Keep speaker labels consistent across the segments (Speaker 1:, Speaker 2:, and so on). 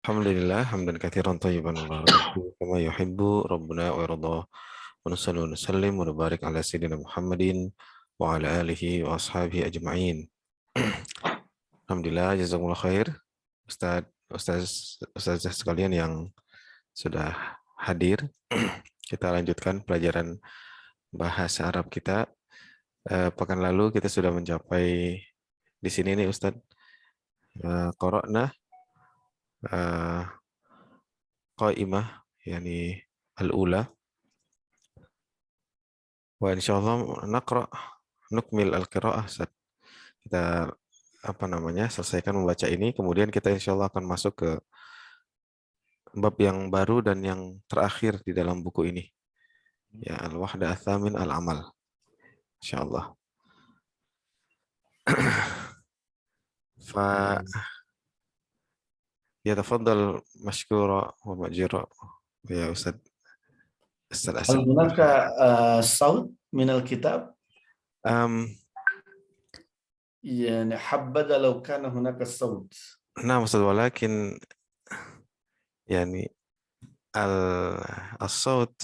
Speaker 1: Alhamdulillah, hamdan katsiran thayyiban mubarakan fihi kama yuhibbu rabbuna wa yarda. Wa nusalli wa nusallim wa nubarik ala sayyidina Muhammadin wa ala alihi wa ashabihi ajma'in. Alhamdulillah, jazakumullah khair. Ustaz sekalian yang sudah hadir. Kita lanjutkan pelajaran bahasa Arab kita. Pekan lalu kita sudah mencapai di sini nih Ustaz. Qara'na qaimah yani al-ula wa insyaallah naqra nukmil al-qiraah Ustaz. Kita selesaikan membaca ini, kemudian kita insyaallah akan masuk ke bab yang baru dan yang terakhir di dalam buku ini, ya al-wahda ats-tsamin al-amal insyaallah. Fa yatafaddal mashkura wa ma'jura ya Ustaz
Speaker 2: هل
Speaker 1: Asad.
Speaker 2: هناك صوت من الكتاب؟
Speaker 1: Um,
Speaker 2: يعني حبذا لو كان هناك صوت.
Speaker 1: nah Ustaz, walakin yani الصوت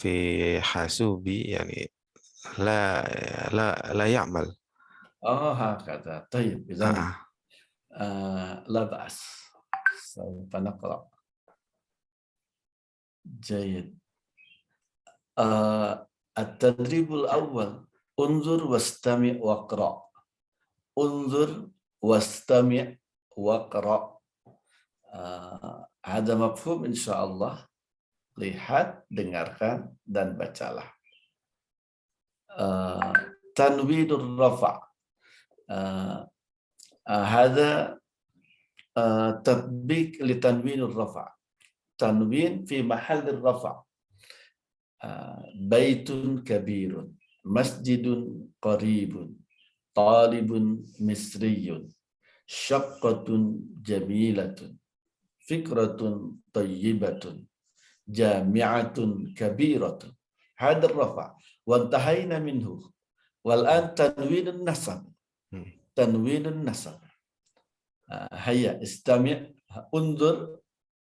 Speaker 1: في حاسوبي يعني لا يعمل.
Speaker 2: هكذا. طيب إذن
Speaker 1: آه.
Speaker 2: لا بأس، سوف نقرأ. جيد. التدريب الأول: انظر واستمع واقرأ. انظر واستمع واقرأ. هذا مفهوم إن شاء الله. Lihat, dengarkan, dan bacalah. Tanwinur rafa'. هذا تطبيق لتنوين الرفع. تنوين في محل الرفع. بيت كبير، مسجد قريب، طالب مصري، شقة جميلة، فكرة طيبة، جامعة كبيرة. هذا الرفع وانتهينا منه. والآن تنوين النسب. تنوين النسب. هيا استمع، انظر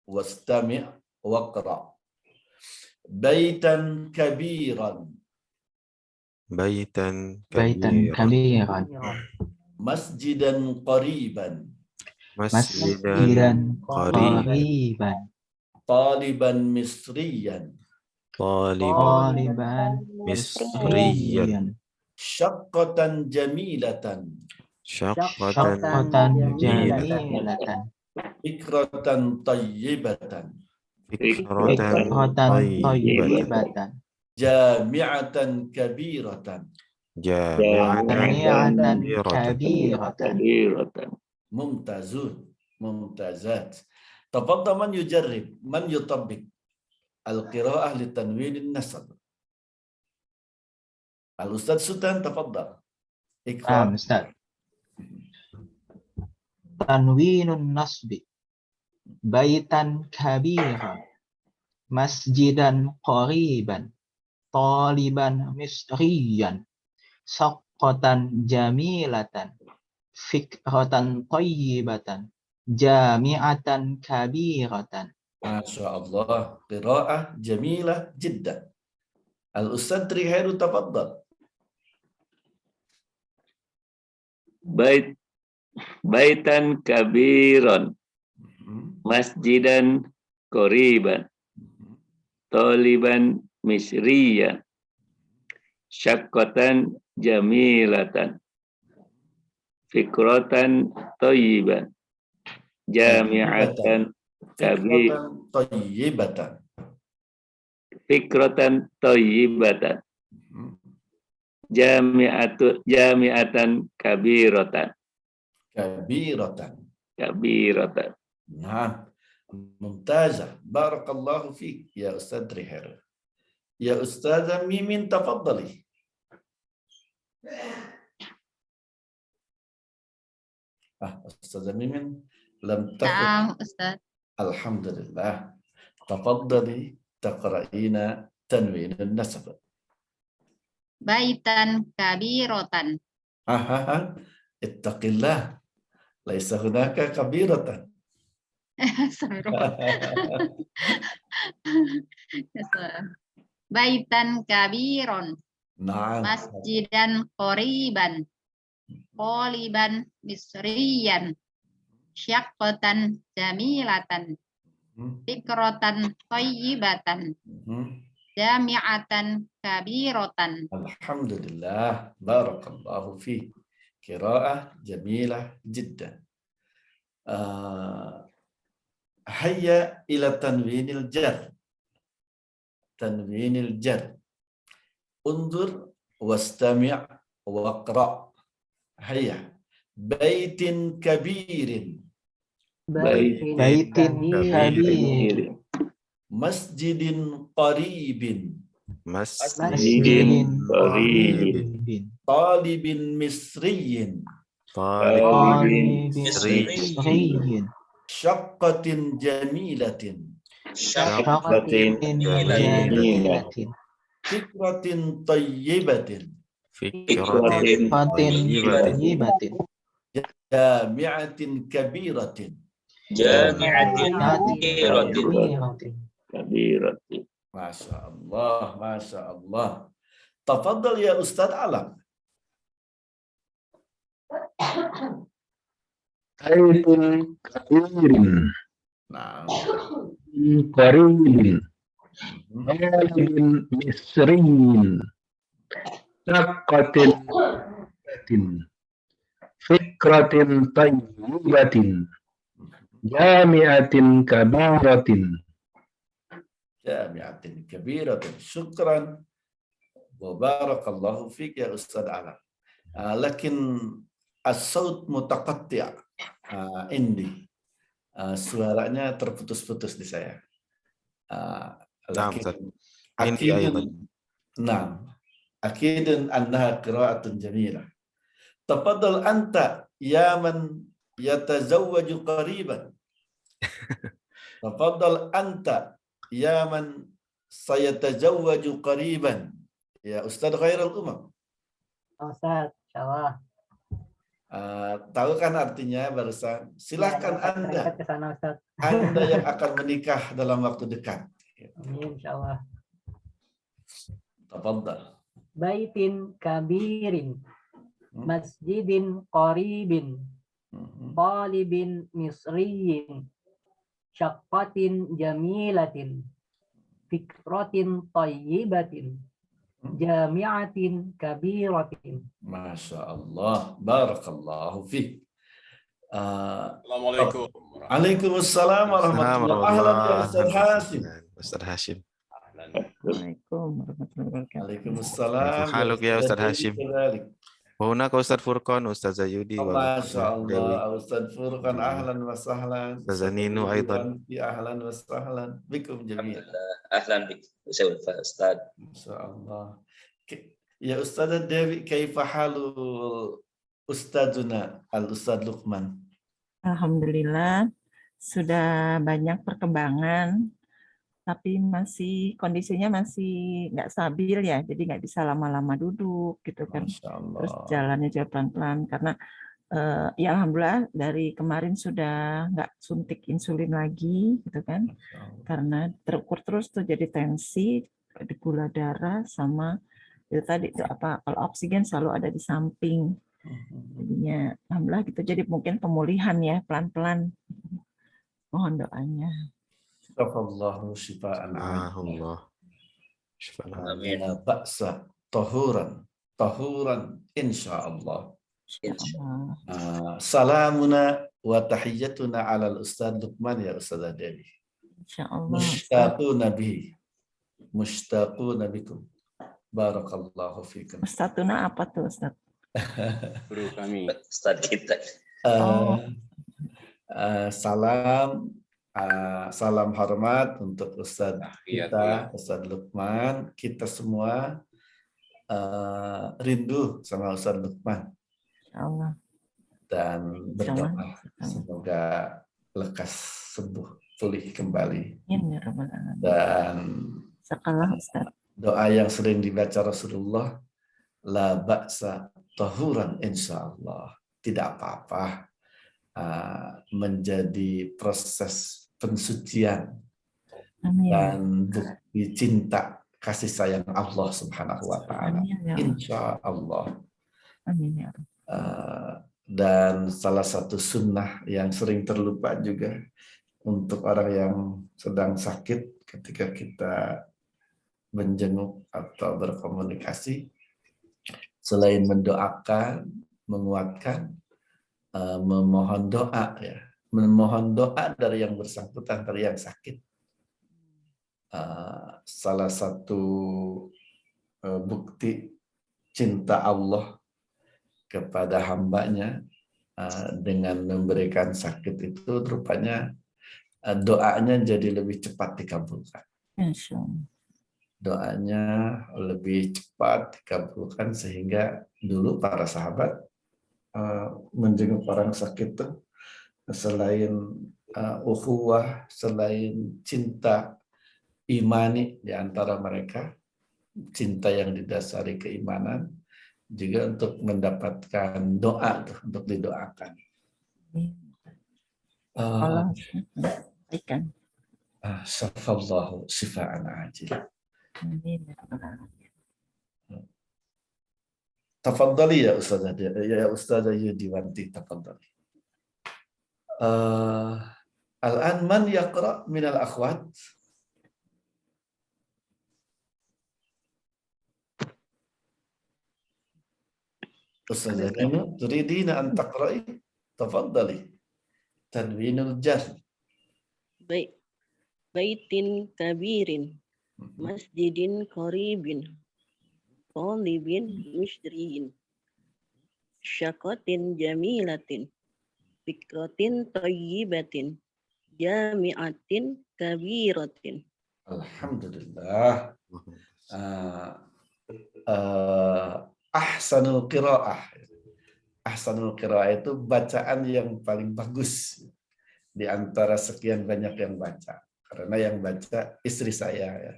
Speaker 2: واستمع واقرأ. بيتا كبيرا.
Speaker 1: بيتا
Speaker 3: بيتا
Speaker 1: كبيرا.
Speaker 3: كبيرا.
Speaker 2: مسجدا قريبا.
Speaker 1: مسجدا
Speaker 3: مسجدا
Speaker 1: قريبا.
Speaker 3: قريبا.
Speaker 2: طالبا مصريا.
Speaker 1: طالبا
Speaker 3: طالبا
Speaker 1: مصريا.
Speaker 2: شقة جميلة.
Speaker 1: شقة
Speaker 3: شقة
Speaker 1: جميلة.
Speaker 3: جميلة.
Speaker 2: فكرة طيبة.
Speaker 1: فكرة
Speaker 3: فكرة
Speaker 1: طيبة.
Speaker 3: طيبة.
Speaker 2: جامعة كبيرة.
Speaker 1: جامعة
Speaker 3: جامعة
Speaker 1: كبيرة.
Speaker 3: كبيرة.
Speaker 2: ممتازون، ممتازات. تفضل من يجرب، من يطبق القراءة لتنوين النسب. الأستاذ سلطان تفضل.
Speaker 3: نعم أستاذ. تنوين النصب: بيتا كبيرا، مسجدا قريبا، طالبا مصريا، شقة جميلة، فكرة طيبة، جامعة كبيرة.
Speaker 2: ما شاء الله، قراءة جميلة جدا. الأستاذ تريهيرو تفضل.
Speaker 4: بيتا كبيرا، مسجدا قريبا، طالبا مصريا، شقة جميلة، فكرة طيبة، جامعة كبيرة.
Speaker 2: طيبة.
Speaker 4: فكرة طيبة. جامعة كبيرة. كبيرة.
Speaker 2: نعم، ممتازة. بارك الله فيك يا أستاذ ريهيرو. يا أستاذة ميمين تفضلي. أستاذة ميمين لم تفضل.
Speaker 5: نعم أستاذ.
Speaker 2: الحمد لله. تفضلي تقرأين تنوين النسب.
Speaker 5: بيتا كبيرة.
Speaker 2: اتق الله، ليس هناك كبيرة.
Speaker 5: Baitan kabiron,
Speaker 2: Naam.
Speaker 5: masjidan qoriban, qoliban misriyan, syaqqatan jamilatan, fikratan thayyibatan, jami'atan kabiratan.
Speaker 2: Alhamdulillah, barakallahu fi. Qiraah jamilah jiddan. Hayya ila tanwinil jar. Tanwinil jar. Undur wastami' waqra. Hayya. Baitin kabirin.
Speaker 3: Baitin
Speaker 1: kabirin.
Speaker 3: kabirin.
Speaker 2: Masjidin qaribin.
Speaker 3: Masjidin
Speaker 4: qaribin.
Speaker 3: qaribin.
Speaker 2: Talibin misriyin.
Speaker 3: Talibin
Speaker 1: misriyin.
Speaker 3: misriyin.
Speaker 2: Syaqqatin jamilatin.
Speaker 3: Syaqatin jamilatin.
Speaker 2: Fikratin tayyibatin.
Speaker 1: Fikratin
Speaker 3: Fatin
Speaker 1: thayyibatin.
Speaker 3: tayyibatin.
Speaker 2: Jami'atin kabiratin.
Speaker 3: Jami'atin
Speaker 5: Kabiratin.
Speaker 3: kabiratin.
Speaker 2: Masya Allah, Masya Allah. Tafadhal ya Ustaz Alam.
Speaker 6: Baitin kabirin.
Speaker 2: Nah,
Speaker 6: Qaribin. Talibin misriyin. Syaqqatin fikratin tayyibatin. Jami'atin kabiratin.
Speaker 2: jami'atin kabiratin. Syukran. Wa barakallahu fiik ya Ustaz Alam. Lakin as-saut mutaqatti'. Indi. Suaranya terputus-putus di saya.
Speaker 1: Ustaz.
Speaker 2: Lakin
Speaker 1: Indi ayatan.
Speaker 2: Naam. Akidun annaha qira'atun jamilah. Tafadhal anta ya man yatazawwaju qariban. Tafadhal anta ya man sayatazawwaju qariban. Ya Ustaz Khairul Umam.
Speaker 7: Ustaz, insyaallah.
Speaker 2: Tahu kan artinya barusan? Silahkan Anda.
Speaker 7: Ke sana, Ustaz.
Speaker 2: Anda yang akan menikah dalam waktu dekat.
Speaker 7: Amin, insyaallah.
Speaker 2: Tafadhal.
Speaker 7: Baitin kabirin, masjidin qaribin, talibin misriyin, syaqqatin jamilatin, fikratin tayyibatin, jami'atin kabiratin.
Speaker 2: Masya Allah, barakallahu fiik.
Speaker 8: Assalamualaikum.
Speaker 2: Waalaikumsalam warahmatullahi wabarakatuh. Ustaz Hashim.
Speaker 1: Ustaz Hashim.
Speaker 9: Assalamualaikum warahmatullahi wabarakatuh.
Speaker 2: Waalaikumsalam.
Speaker 1: Haluk ya Ustaz Hashim.
Speaker 2: Kadzalik.
Speaker 1: Huna ka Ustaz Furqan, Ustaz Zayudi,
Speaker 2: Masya Allah, Ustaz Furqan ahlan wa sahlan.
Speaker 1: Ustaz Ninu aidan.
Speaker 2: Ahlan wa sahlan. Bikum jami'an.
Speaker 10: Ahlan bik, Ustaz.
Speaker 2: Masya Allah. Ya Ustaz Dewi, kaifa halu Ustadzuna Al-Ustaz Luqman?
Speaker 9: Alhamdulillah sudah banyak perkembangan, tapi kondisinya masih nggak stabil ya, jadi nggak bisa lama-lama duduk gitu kan. Terus jalannya juga pelan-pelan karena ya alhamdulillah dari kemarin sudah nggak suntik insulin lagi gitu kan, karena terukur terus tuh jadi tensi, gula darah sama itu tadi itu apa, kalau oksigen selalu ada di samping. Jadinya alhamdulillah gitu, jadi mungkin pemulihan ya pelan-pelan, mohon doanya.
Speaker 2: Tafallahu shifaan
Speaker 1: Allah.
Speaker 2: Amin. Ba'sa tahuran insyaallah. Salamuna wa tahiyyatuna ala al-Ustaz Luqman ya Ustazah Dewi.
Speaker 9: Insyaallah.
Speaker 2: Mushtaquna bikum. Barakallahu fikum.
Speaker 9: Ustazuna apa tuh Ustaz?
Speaker 8: Guru kami.
Speaker 10: Ustaz kita.
Speaker 2: Salam hormat untuk Ustaz kita, Ustaz Luqman. Kita semua rindu sama Ustaz Luqman.
Speaker 9: Allah.
Speaker 2: Dan berdoa semoga lekas sembuh, pulih kembali. Dan
Speaker 9: Sekolah Ustaz.
Speaker 2: Doa yang sering dibaca Rasulullah, la ba'sa tahuran insyaallah. Tidak apa-apa. menjadi proses pensucian
Speaker 9: Amin.
Speaker 2: dan bukti cinta kasih sayang Allah Subhanahu wa taala.
Speaker 9: Amin ya Allah.
Speaker 2: Insya Allah.
Speaker 9: Amin ya Allah.
Speaker 2: Dan salah satu sunnah yang sering terlupa juga untuk orang yang sedang sakit ketika kita menjenguk atau berkomunikasi, selain mendoakan, menguatkan, memohon doa ya, memohon doa dari yang bersangkutan, dari yang sakit. Salah satu bukti cinta Allah kepada hambanya dengan memberikan sakit itu rupanya doanya jadi lebih cepat dikabulkan.
Speaker 9: Insya Allah.
Speaker 2: Doanya lebih cepat dikabulkan sehingga dulu para sahabat menjenguk orang sakit itu selain ukhuwah, selain cinta imani di antara mereka, cinta yang didasari keimanan, juga untuk mendapatkan doa untuk didoakan.
Speaker 9: Allah berikan.
Speaker 2: Syafallahu syifaan ajil.
Speaker 9: Amin.
Speaker 2: Tafadhali ya Ustazah Yudiwanti, tafadhali. Al-an man yaqra min al-akhwat? Ustazah Nino, turidina an taqra'i? Tafadhali. Tanwinul jar.
Speaker 11: Baitin kabirin, masjidin qaribin, talibin musyriin, syaqatin jamilatin, fikratin thayyibatin, jami'atin kabiratin.
Speaker 2: Alhamdulillah. Ahsanul qiraah. Ahsanul qiraah itu bacaan yang paling bagus di antara sekian banyak yang baca. Karena yang baca istri saya ya.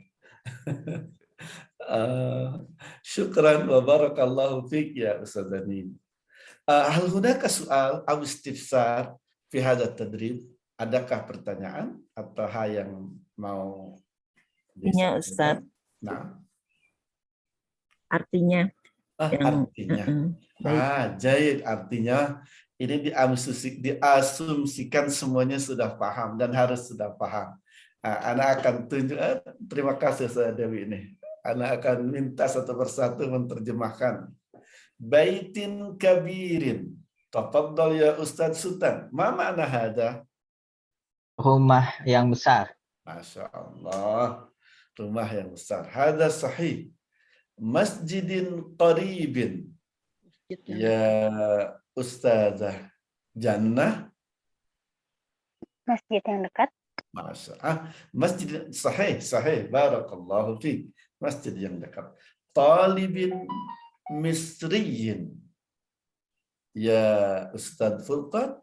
Speaker 2: Syukran wa barakallahu fiik ya Ustaz Amin. Hal hunaka soal aw istifsar fi hadha tadrib? Adakah pertanyaan atau hal yang mau
Speaker 9: Artinya Ustaz.
Speaker 2: Nah.
Speaker 9: Artinya.
Speaker 2: Artinya. Jahit, artinya ini diasumsikan semuanya sudah paham dan harus sudah paham. Anak akan tunjuk, terima kasih Ustaz Dewi ini. Anak akan minta satu persatu menerjemahkan. Baitin kabirin. Tafadhal ya Ustaz Sultan. Ma makna hada?
Speaker 7: Rumah yang besar.
Speaker 2: Masya Allah. Rumah yang besar. Hada sahih. Masjidin qaribin. Ya Ustazah Jannah.
Speaker 12: Masjid yang dekat.
Speaker 2: Masya Allah. Masjid sahih. Barakallahu fiik. Masjid yang dekat. Talibin misriyin. Ya Ustaz Furqan.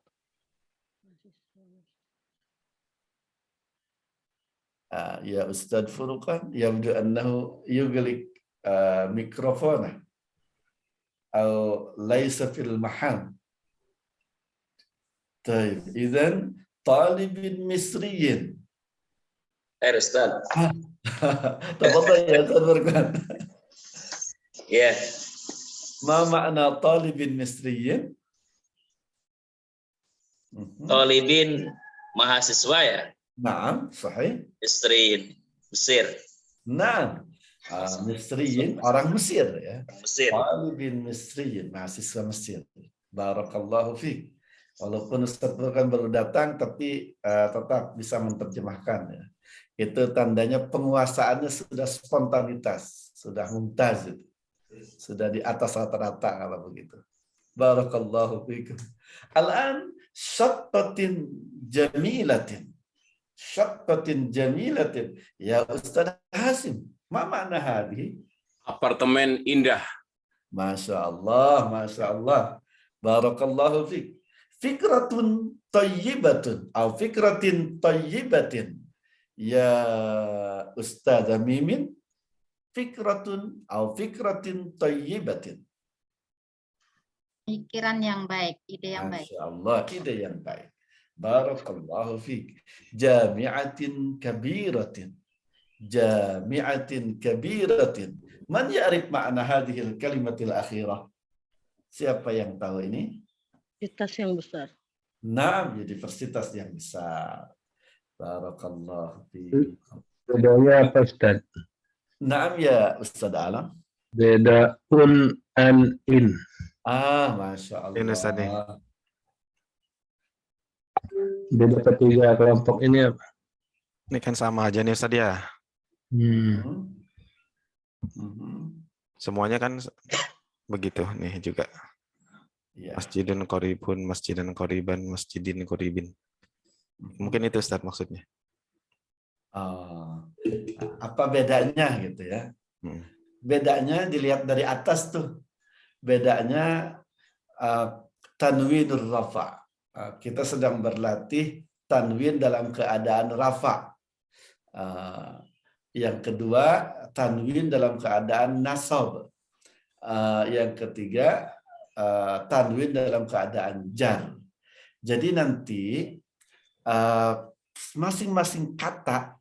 Speaker 2: Ya Ustaz Furqan. Yabdu annahu yughliq mikrofonah. Atau laisa fil mahal. Baik. Idzan talibin misriyin.
Speaker 10: Ustaz.
Speaker 2: Tafadhal ya Ustaz Furqan.
Speaker 10: Ya.
Speaker 2: Ma makna talibin misriyin?
Speaker 10: Talibin mahasiswa ya?
Speaker 2: Naam, sahih.
Speaker 10: Misriyin, Mesir.
Speaker 2: Naam. Misriyin, orang Mesir ya.
Speaker 10: Mesir.
Speaker 2: Talibin misriyin, mahasiswa Mesir. Barakallahu fiik. Walaupun Ustaz Furqan baru datang, tapi tetap bisa menerjemahkan ya. Itu tandanya penguasaannya sudah spontanitas, sudah mumtaz itu. Sudah di atas rata-rata kalau begitu. Barakallahu fiikum. Al-an syaqqatin jamilatin. Syaqqatin jamilatin. Ya Ustaz Hasim, ma makna hadhi?
Speaker 8: Apartemen indah.
Speaker 2: Masya Allah, Masya Allah. Barakallahu fiik. Fikratun tayyibatun atau fikratin tayyibatin. Ya Ustaz Mimin, fikratun atau fikratin tayyibatin.
Speaker 5: Pikiran yang baik, ide yang baik.
Speaker 2: Masya Allah, ide yang baik. Barakallahu fiik. Jami'atin kabiratin. Jami'atin kabiratin. Man ya'rif ma'na hadhil kalimatil akhirah? Siapa yang tahu ini?
Speaker 11: Universitas yang besar.
Speaker 2: Nah, universitas yang besar. Barakallahu fiik.
Speaker 6: Bedanya apa, Ustaz?
Speaker 2: Naam ya Ustaz Alam.
Speaker 6: Beda un and in.
Speaker 2: Masya Allah.
Speaker 1: Ini Ustaz nih.
Speaker 6: Beda ketiga kelompok ini apa?
Speaker 1: Ini kan sama aja nih Ustaz ya. Semuanya kan begitu nih juga.
Speaker 2: Ya.
Speaker 1: Masjidun qoribun, masjidan qoriban, masjidin qoribin. Mungkin itu Ustaz maksudnya.
Speaker 2: Apa bedanya gitu ya? Bedanya dilihat dari atas tuh. Bedanya tanwinur rafa. Kita sedang berlatih tanwin dalam keadaan rafa. Yang kedua, tanwin dalam keadaan nasab. Yang ketiga, tanwin dalam keadaan jar. Jadi nanti masing-masing kata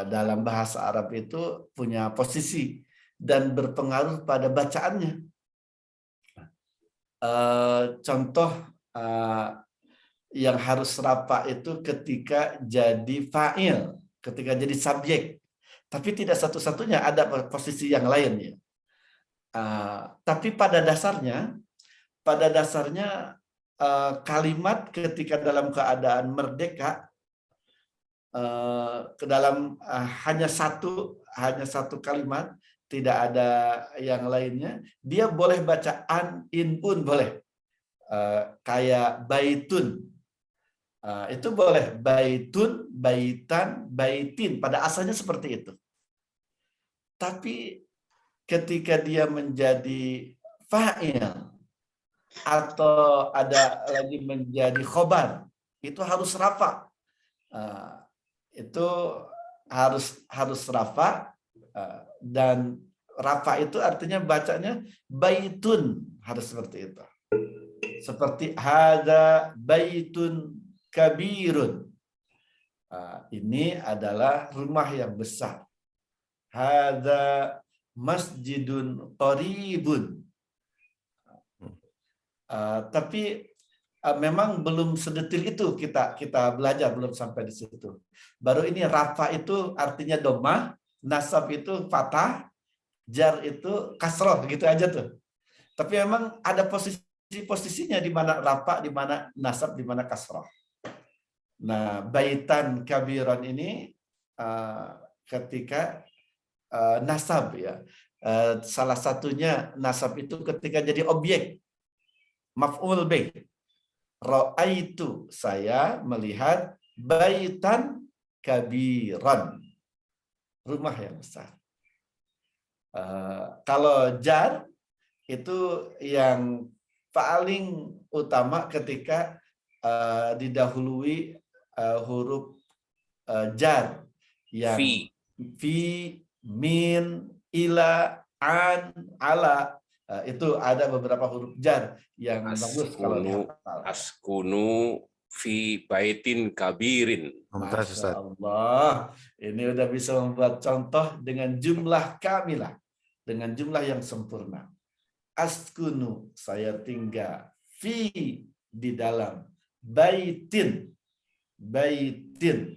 Speaker 2: dalam bahasa Arab itu punya posisi dan berpengaruh pada bacaannya. Contoh yang harus rafa itu ketika jadi fa'il, ketika jadi subjek. Tapi tidak satu-satunya, ada posisi yang lainnya. Tapi pada dasarnya kalimat ketika dalam keadaan merdeka, ke dalam hanya satu kalimat, tidak ada yang lainnya, dia boleh baca an, in pun boleh. Kayak baitun. Itu boleh baitun, baitan, baitin. Pada asalnya seperti itu. Tapi ketika dia menjadi fa'il atau ada lagi menjadi khobar, itu harus rafa. Itu harus rafa, dan rafa itu artinya bacanya baitun, harus seperti itu. Seperti hadza baitun kabirun. Ini adalah rumah yang besar. Hadza masjidun qaribun. Tapi memang belum sedetil itu kita belajar, belum sampai di situ. Baru ini rafa itu artinya domah, nasab itu fathah, jar itu kasroh, gitu aja tuh. Tapi memang ada posisinya di mana rafa, di mana nasab, di mana kasroh. Nah, baitan kabiran ini ketika nasab ya. Salah satunya nasab itu ketika jadi objek. Maf'ul bih. Ra'aitu, saya melihat baitan kabiran. Rumah yang besar. Kalau jar itu yang paling utama ketika didahului huruf jar yang fi, min, ila, an, ala. Itu ada beberapa huruf jar yang bagus kalau dihafal.
Speaker 8: Askunu fi baitin kabirin.
Speaker 2: Masya Allah, ini udah bisa membuat contoh dengan jumlah kamilah, dengan jumlah yang sempurna. Askunu, saya tinggal, fi, di dalam, baitin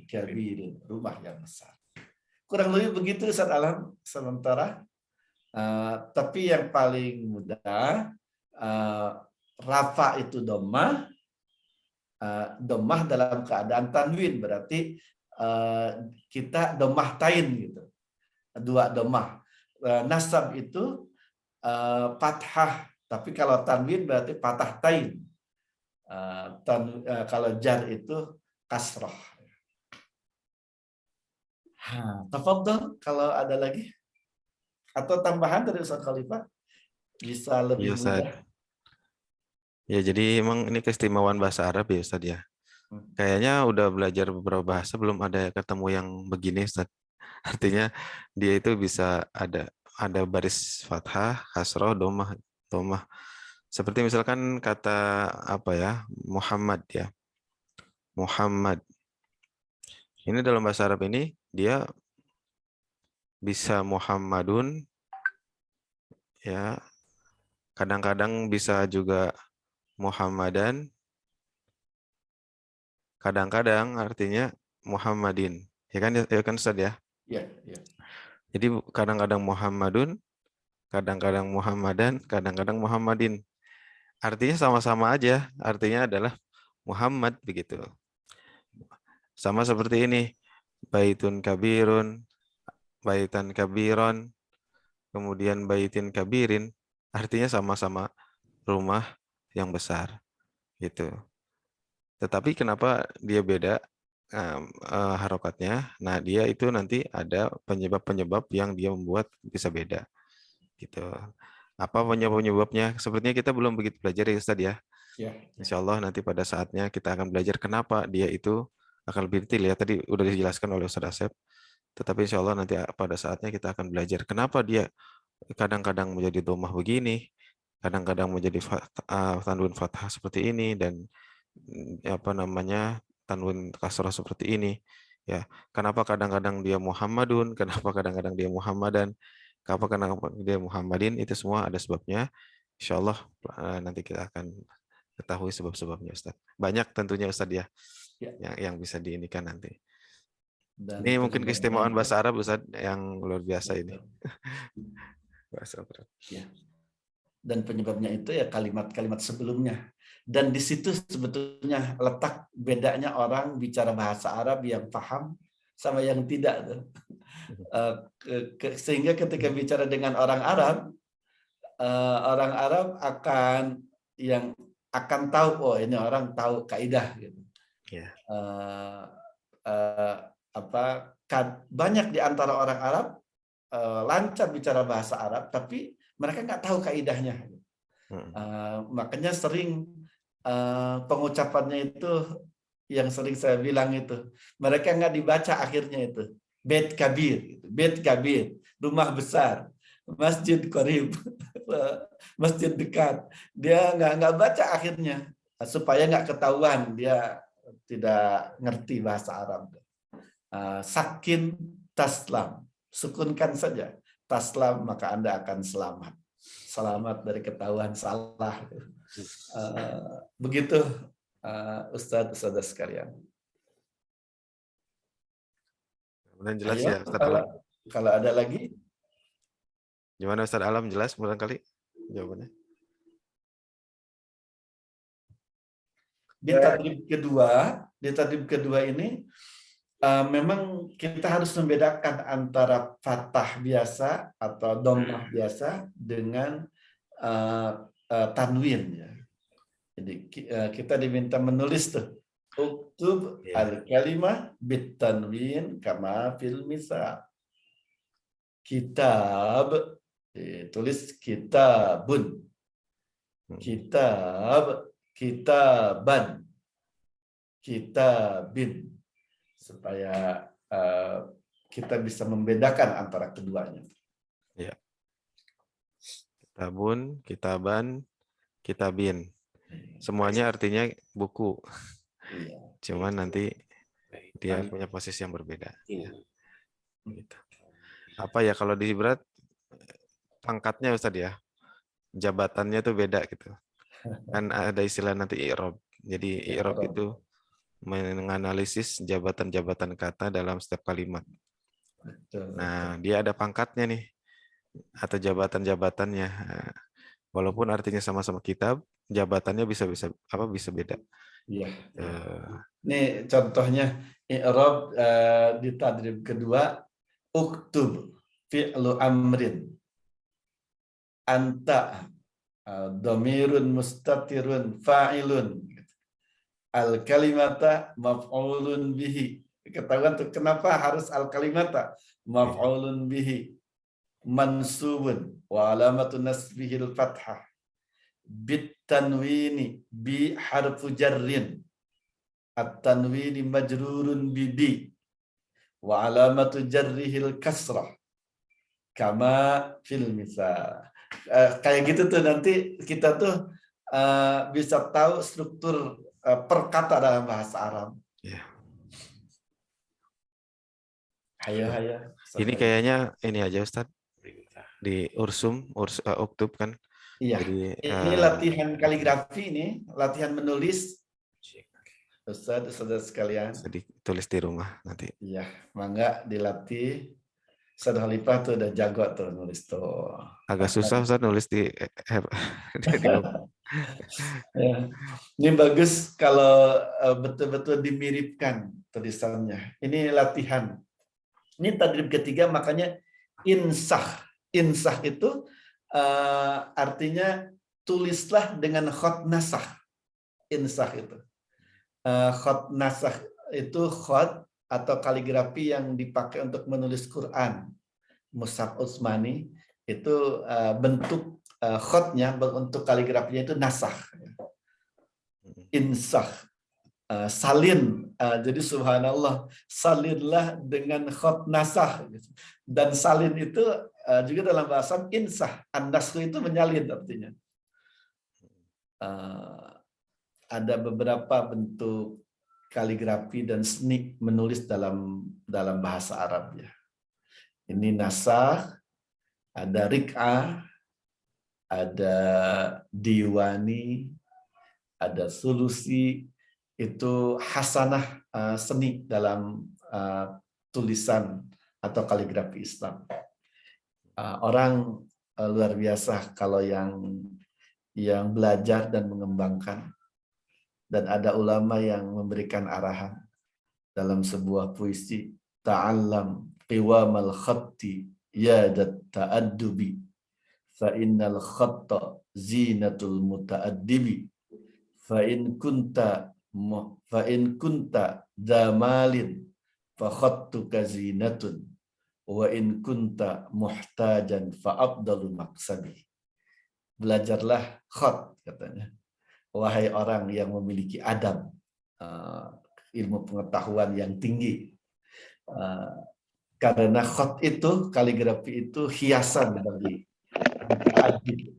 Speaker 2: kabirin, rumah yang besar. Kurang lebih begitu Ustaz Alam sementara. Tapi yang paling mudah, rafa itu domah, domah dalam keadaan tanwin, berarti kita domah tain gitu, dua domah. Nasab itu fathah, tapi kalau tanwin berarti fathah tain. Kalau jar itu kasroh. Tafadhol kalau ada lagi. Atau tambahan dari Ustaz Khalifah bisa lebih mudah.
Speaker 1: Ya, jadi emang ini keistimewaan bahasa Arab ya Ustaz ya. Kayaknya udah belajar beberapa bahasa belum ada ketemu yang begini Ustaz. Artinya dia itu bisa ada baris fathah, kasroh, domah. Seperti misalkan kata apa ya, Muhammad ya. Muhammad. Ini dalam bahasa Arab ini dia bisa Muhammadun ya. Kadang-kadang bisa juga Muhammadan. Kadang-kadang artinya Muhammadin. Ya kan Ustaz ya?
Speaker 2: Ya, ya.
Speaker 1: Jadi kadang-kadang Muhammadun, kadang-kadang Muhammadan, kadang-kadang Muhammadin. Artinya sama-sama aja. Artinya adalah Muhammad begitu. Sama seperti ini. Baitun kabirun, baitan kabiron, kemudian baitin kabirin. Artinya sama-sama rumah yang besar. Gitu. Tetapi kenapa dia beda harokatnya? Nah, dia itu nanti ada penyebab-penyebab yang dia membuat bisa beda. Gitu. Apa penyebab-penyebabnya? Sepertinya kita belum begitu belajar ya Ustadz ya.
Speaker 2: Ya.
Speaker 1: Insya Allah nanti pada saatnya kita akan belajar kenapa dia itu akan lebih detail ya. Tadi udah dijelaskan oleh Ustadz Asep. Tetapi insya Allah nanti pada saatnya kita akan belajar kenapa dia kadang-kadang menjadi domah begini, kadang-kadang menjadi tanwin fathah seperti ini, dan apa namanya tanwin kasrah seperti ini. Ya, kenapa kadang-kadang dia Muhammadun, kenapa kadang-kadang dia Muhammadan, kenapa dia Muhammadin, itu semua ada sebabnya. Insya Allah nanti kita akan ketahui sebab-sebabnya Ustaz. Banyak tentunya Ustaz ya, yang bisa diinikan nanti. Dan ini mungkin keistimewaan bahasa Arab Ustaz yang luar biasa ini. Bahasa Arab.
Speaker 2: Ya. Dan penyebabnya itu ya kalimat-kalimat sebelumnya. Dan di situ sebetulnya letak bedanya orang bicara bahasa Arab yang paham sama yang tidak. Sehingga ketika bicara dengan orang Arab akan tahu, oh ini orang tahu kaidah gitu.
Speaker 1: Yeah.
Speaker 2: Banyak di antara orang Arab lancar bicara bahasa Arab, tapi mereka nggak tahu kaidahnya. Makanya sering pengucapannya itu yang sering saya bilang itu, mereka nggak dibaca akhirnya itu. Bait kabir, bait kabir, rumah besar, masjid qarib, masjid dekat. Dia nggak baca akhirnya supaya nggak ketahuan dia tidak ngerti bahasa Arab. Sakin taslam, sukunkan saja taslam, maka Anda akan selamat. Selamat dari ketahuan salah. Begitu Ustadz sekalian.
Speaker 1: Kemudian jelas ya Ustadz Alam.
Speaker 2: Kalau ada lagi.
Speaker 1: Gimana Ustadz Alam, jelas barangkali jawabannya?
Speaker 2: Di tadrib kedua ini memang kita harus membedakan antara fathah biasa atau dhammah biasa dengan tanwin ya. Jadi kita diminta menulis tuh uktub al-kalimah bit tanwin kama fil misal. Kitab tulis kitabun. Kitab, kitaban, kitabin, supaya kita bisa membedakan antara keduanya.
Speaker 1: Ya. Kitabun, kitaban, kitabin. Semuanya artinya buku.
Speaker 2: Iya.
Speaker 1: Cuman nanti dia punya posisi yang berbeda. Ya. Gitu. Apa ya kalau di berat pangkatnya Ustadz ya, jabatannya tuh beda gitu. Kan ada istilah nanti i'rab. Jadi i'rab itu menganalisis jabatan-jabatan kata dalam setiap kalimat. Nah, dia ada pangkatnya nih atau jabatan-jabatannya. Walaupun artinya sama-sama kitab, jabatannya bisa beda.
Speaker 2: Iya. Ini contohnya i'rab di tadrib kedua, uktub fi'lu amrin. Anta dhamirun mustatirun fa'ilun. Al-kalimata maf'ulun bihi. Ketahuan tuh kenapa harus al-kalimata maf'ulun bihi mansubun wa alamatu nasbihil fathah bit tanwini bi harfu jarrin at-tanwini majrurun bi wa alamatu jarrihil kasrah kama fil misal. Kayak gitu tuh nanti kita tuh bisa tahu struktur per kata dalam bahasa Arab.
Speaker 1: Ya.
Speaker 2: Hayo.
Speaker 1: Ini kayaknya ini aja Ustadz di Uktub kan.
Speaker 2: Iya.
Speaker 1: Jadi
Speaker 2: Ini latihan kaligrafi ini, latihan menulis. Ustadz sekalian.
Speaker 1: ditulis di rumah nanti.
Speaker 2: Iya, mangga dilatih. Ustadz Khalifah tuh udah jago tuh nulis tuh.
Speaker 1: Agak susah Ustadz nulis di
Speaker 2: Ya. Ini bagus kalau betul-betul dimiripkan tulisannya. Ini latihan. Ini tadrib ketiga, makanya insah. Insah itu artinya tulislah dengan khot nasah. Insah itu. Khot nasah itu khot atau kaligrafi yang dipakai untuk menulis Quran. Mushaf Utsmani itu bentuk khotnya, bentuk kaligrafinya itu nasah. Insah. Salin, jadi subhanallah, salinlah dengan khot nasah. Dan salin itu juga dalam bahasa insah, an-nasr itu menyalin artinya. Ada beberapa bentuk kaligrafi dan seni menulis dalam bahasa Arab ya. Ini nasah, ada rik'ah, ada diwani, ada sulusi. Itu hasanah seni dalam tulisan atau kaligrafi Islam. Orang luar biasa kalau yang belajar dan mengembangkan, dan ada ulama yang memberikan arahan dalam sebuah puisi, ta'allam qiwamal khatti yadat ta'addubi fa innal khatta zinatul muta'addibi fa in kunta damalin fa khattuka zinatun wa in kunta muhtajan fa afdalu maksabi. Belajarlah khat, katanya, wahai orang yang memiliki adab, ilmu pengetahuan yang tinggi, karena khat itu, kaligrafi itu hiasan bagi adib,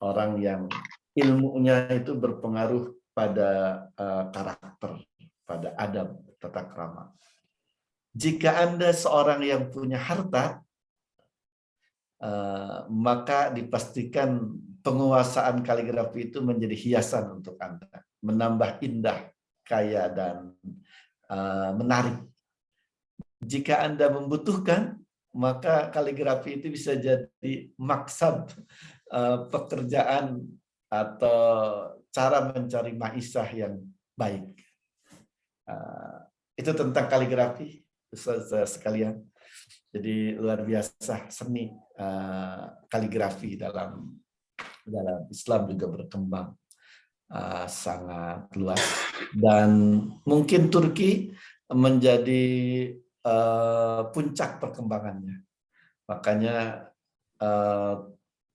Speaker 2: orang yang ilmunya itu berpengaruh pada karakter, pada adab, tata krama. Jika Anda seorang yang punya harta, maka dipastikan penguasaan kaligrafi itu menjadi hiasan untuk Anda, menambah indah, kaya, dan menarik. Jika Anda membutuhkan, maka kaligrafi itu bisa jadi maksab, pekerjaan atau cara mencari maisha yang baik. Itu tentang kaligrafi, sekalian. Jadi luar biasa seni kaligrafi dalam Islam juga berkembang sangat luas, dan mungkin Turki menjadi puncak perkembangannya. Makanya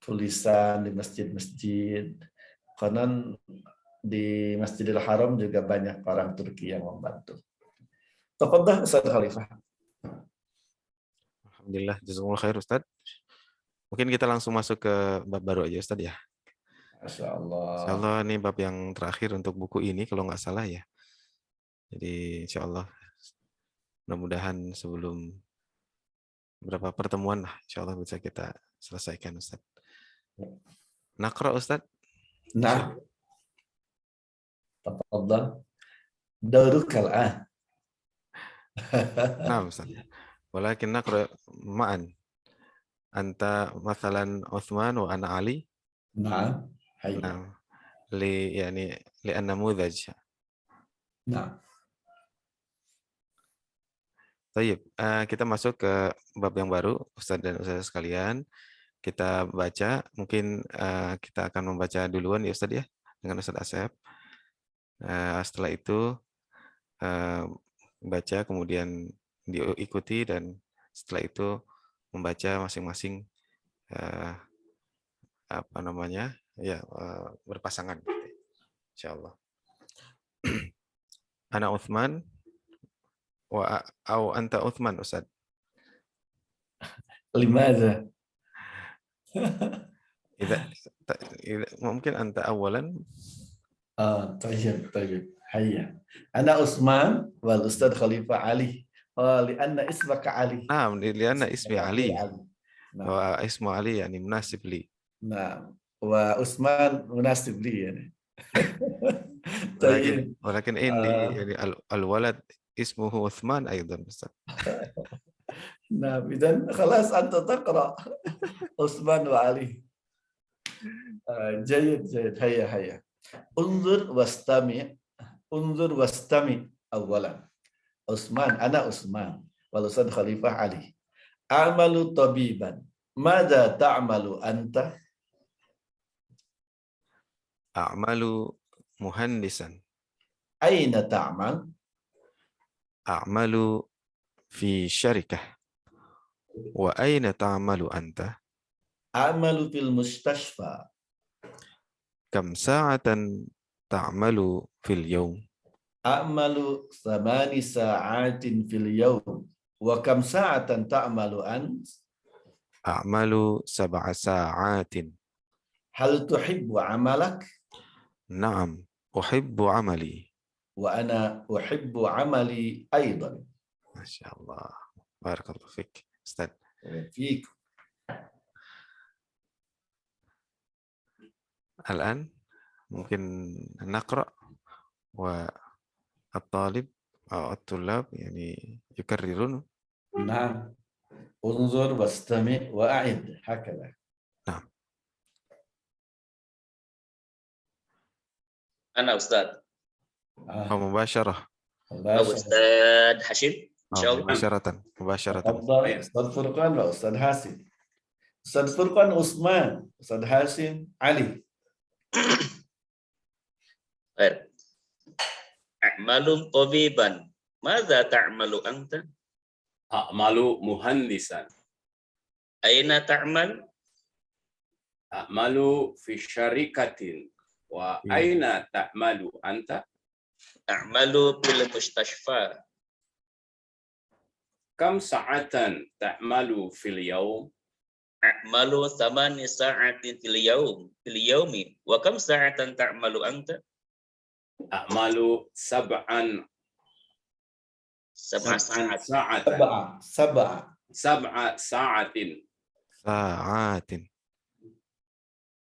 Speaker 2: tulisan di masjid-masjid, konon di Masjidil Haram juga banyak orang Turki yang membantu. Tafadhal Ustaz Khalifah.
Speaker 1: Alhamdulillah, jazakumullah khair Ustaz. Mungkin kita langsung masuk ke bab baru aja Ustaz ya.
Speaker 2: Masya Allah.
Speaker 1: Insya Allah ini bab yang terakhir untuk buku ini kalau nggak salah ya. Jadi insya Allah mudah-mudahan sebelum berapa pertemuan lah, insya Allah bisa kita selesaikan Ustaz. Naqra Ustaz.
Speaker 2: Nah, tafadhal. Daruk al-an.
Speaker 1: Nah Ustaz. Walakin naqra ma'an. Anta mathalan Uthman wa ana Ali.
Speaker 2: Nah,
Speaker 1: Nah, li an-namudhaj.
Speaker 2: Nah.
Speaker 1: Baik, kita masuk ke bab yang baru, Ustaz dan Ustaz sekalian. Kita baca, mungkin kita akan membaca duluan ya Ustaz ya, dengan Ustaz Asep. Setelah itu baca, kemudian diikuti, dan setelah itu membaca masing-masing berpasangan, insyaallah. Ana Uthman au anta Uthman Ustaz.
Speaker 2: Limadha?
Speaker 1: mungkin anta awalan.
Speaker 2: طيب هيا أنا عثمان والأستاذ خليفة علي لأن اسمك علي.
Speaker 1: نعم لأن اسمي علي
Speaker 2: نعم.
Speaker 1: واسم علي يعني مناسب لي.
Speaker 2: نعم وعثمان مناسب لي يعني. طيب
Speaker 1: ولكن إني يعني الولد اسمه عثمان أيضا أستاذ.
Speaker 2: نعم إذن خلاص أنت تقرأ عثمان وعلي. جيد هيا انظر واستمع أولا. عثمان أنا عثمان والأستاذ خليفة علي أعمل طبيبا ماذا تعمل أنت؟
Speaker 1: أعمل مهندسا.
Speaker 2: أين تعمل؟
Speaker 1: أعمل في شركة. وأين تعمل أنت؟
Speaker 2: أعمل في المستشفى.
Speaker 1: كم ساعة تعمل في اليوم؟
Speaker 2: أعمل 8 ساعات في اليوم. وكم ساعة تعمل أنت؟
Speaker 1: أعمل 7 ساعات.
Speaker 2: هل تحب عملك؟
Speaker 1: نعم أحب عملي.
Speaker 2: وأنا أحب عملي أيضا.
Speaker 1: ما شاء الله بارك الله فيك أستاذ.
Speaker 2: فيك.
Speaker 1: الآن ممكن نقرأ والطالب أو الطلاب يعني يكررون.
Speaker 2: نعم انظر واستمع وأعد هكذا.
Speaker 1: نعم.
Speaker 10: أنا أستاذ.
Speaker 1: أو مباشرة.
Speaker 10: أو أستاذ حشيم إن شاء الله.
Speaker 1: مباشرة.
Speaker 2: تفضل أستاذ فرقان وأستاذ حاسم. أستاذ فرقان عثمان، أستاذ حاسم علي.
Speaker 10: خير. أعمل طبيبا ماذا تعمل أنت؟
Speaker 8: أعمل مهندسا.
Speaker 10: أين تعمل؟
Speaker 8: أعمل في شركة. وأين تعمل أنت؟
Speaker 10: أعمل في المستشفى.
Speaker 8: كم ساعة تعمل في اليوم؟
Speaker 10: أعمل 8 ساعات في اليوم. وكم ساعة تعمل أنت؟
Speaker 8: أعمل 7 ساعات. 7 ساعات.